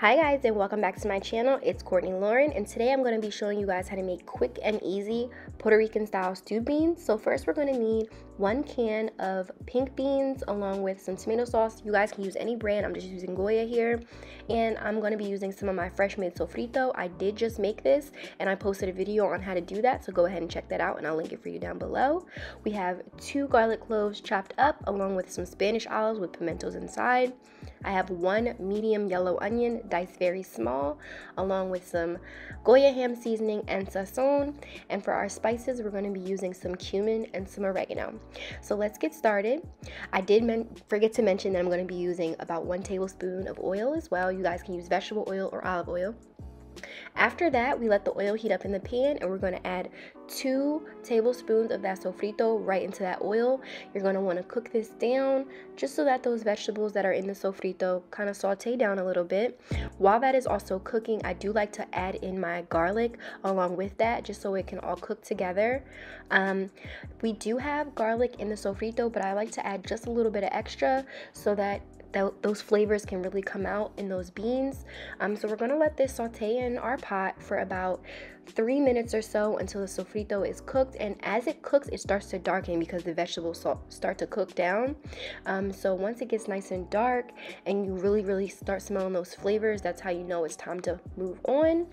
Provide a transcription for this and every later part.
Hi guys, and welcome back to my channel. It's Courtney Lauren, and today I'm going to be showing you guys how to make quick and easy Puerto Rican style stewed beans. So first we're going to need 1 can of pink beans along with some tomato sauce. You guys can use any brand. I'm just using Goya here, and I'm going to be using some of my fresh made sofrito. I did just make this and I posted a video on how to do that, so go ahead and check that out and I'll link it for you down below. We have 2 garlic cloves chopped up along with some Spanish olives with pimentos inside. I have 1 medium yellow onion diced very small, along with some goya ham seasoning and sazón. And for our spices, we're going to be using some cumin and some oregano. So let's get started. I did forget to mention that I'm going to be using about 1 tablespoon of oil as well. You guys can use vegetable oil or olive oil. After that, we let the oil heat up in the pan, and we're going to add 2 tablespoons of that sofrito right into that oil. You're going to want to cook this down just so that those vegetables that are in the sofrito kind of saute down a little bit. While that is also cooking, I do like to add in my garlic along with that just so it can all cook together. We do have garlic in the sofrito, but I like to add just a little bit of extra so that those flavors can really come out in those beans. So we're going to let this saute in our pot for about 3 minutes or so until the sofrito is cooked, and as it cooks it starts to darken because the vegetables start to cook down. So once it gets nice and dark and you really start smelling those flavors, that's how you know it's time to move on.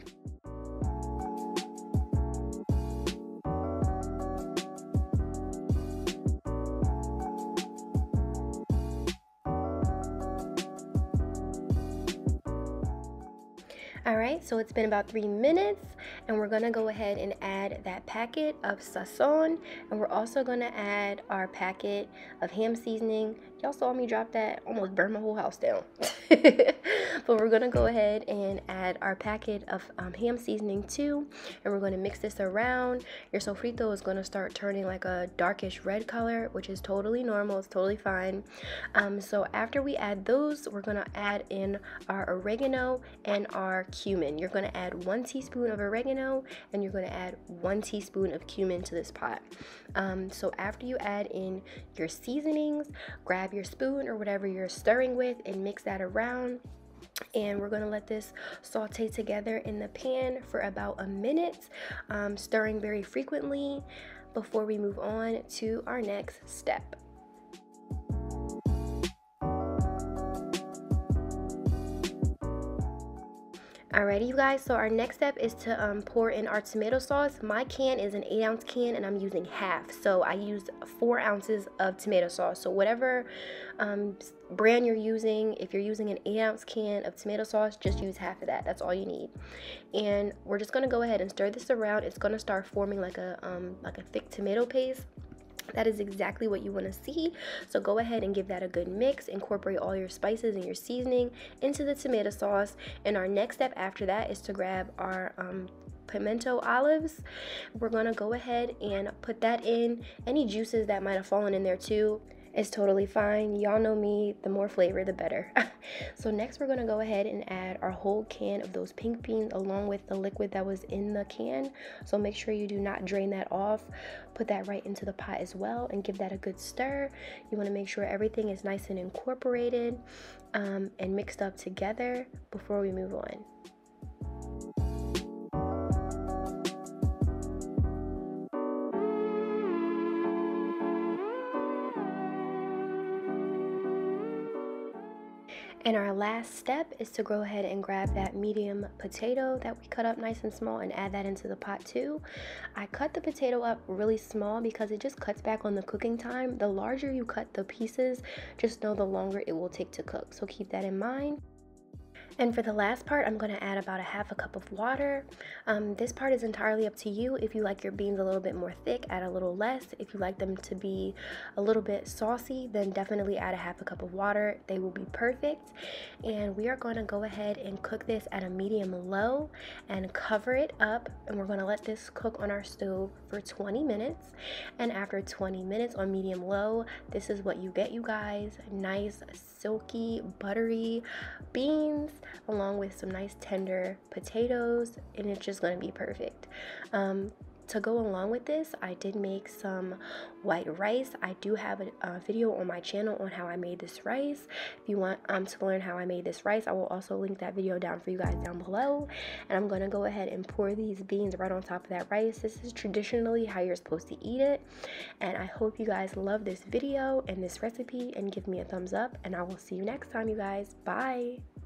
Alright, so it's been about 3 minutes, and we're going to go ahead and add that packet of sazón, and we're also going to add our packet of ham seasoning. Y'all saw me drop that, almost burned my whole house down. But we're going to go ahead and add our packet of ham seasoning too, and we're going to mix this around. Your sofrito is going to start turning like a darkish red color, which is totally normal, it's totally fine. So after we add those, we're going to add in our oregano and our cumin. You're going to add 1 teaspoon of oregano and you're going to add 1 teaspoon of cumin to this pot. So after you add in your seasonings, grab your spoon or whatever you're stirring with and mix that around. And we're going to let this saute together in the pan for about a minute, stirring very frequently before we move on to our next step. Alrighty, you guys, so our next step is to pour in our tomato sauce. My can is an 8-ounce can and I'm using half, so I used 4 ounces of tomato sauce. So whatever brand you're using, if you're using an 8-ounce can of tomato sauce, just use half of that. That's all you need. And we're just going to go ahead and stir this around. It's going to start forming like a thick tomato paste. That is exactly what you want to see. So go ahead and give that a good mix. Incorporate all your spices and your seasoning into the tomato sauce. And our next step after that is to grab our pimento olives. We're going to go ahead and put that in. Any juices that might have fallen in there too is totally fine. Y'all know me, the more flavor the better. So next we're going to go ahead and add our whole can of those pink beans along with the liquid that was in the can. So make sure you do not drain that off. Put that right into the pot as well and give that a good stir. You want to make sure everything is nice and incorporated and mixed up together before we move on. And our last step is to go ahead and grab that medium potato that we cut up nice and small and add that into the pot too. I cut the potato up really small because it just cuts back on the cooking time. The larger you cut the pieces, just know the longer it will take to cook. So keep that in mind. And for the last part, I'm going to add about 1/2 cup of water. This part is entirely up to you. If you like your beans a little bit more thick, add a little less. If you like them to be a little bit saucy, then definitely add 1/2 cup of water. They will be perfect. And we are going to go ahead and cook this at a medium low and cover it up. And we're going to let this cook on our stove for 20 minutes. And after 20 minutes on medium low, this is what you get, you guys. Nice, silky, buttery beans along with some nice tender potatoes, and it's just going to be perfect. to go along with this, I did make some white rice. I do have a video on my channel on how I made this rice. If you want to learn how I made this rice, I will also link that video down for you guys down below. And I'm going to go ahead and pour these beans right on top of that rice. This is traditionally how you're supposed to eat it. And I hope you guys love this video and this recipe and give me a thumbs up. And I will see you next time, you guys. Bye!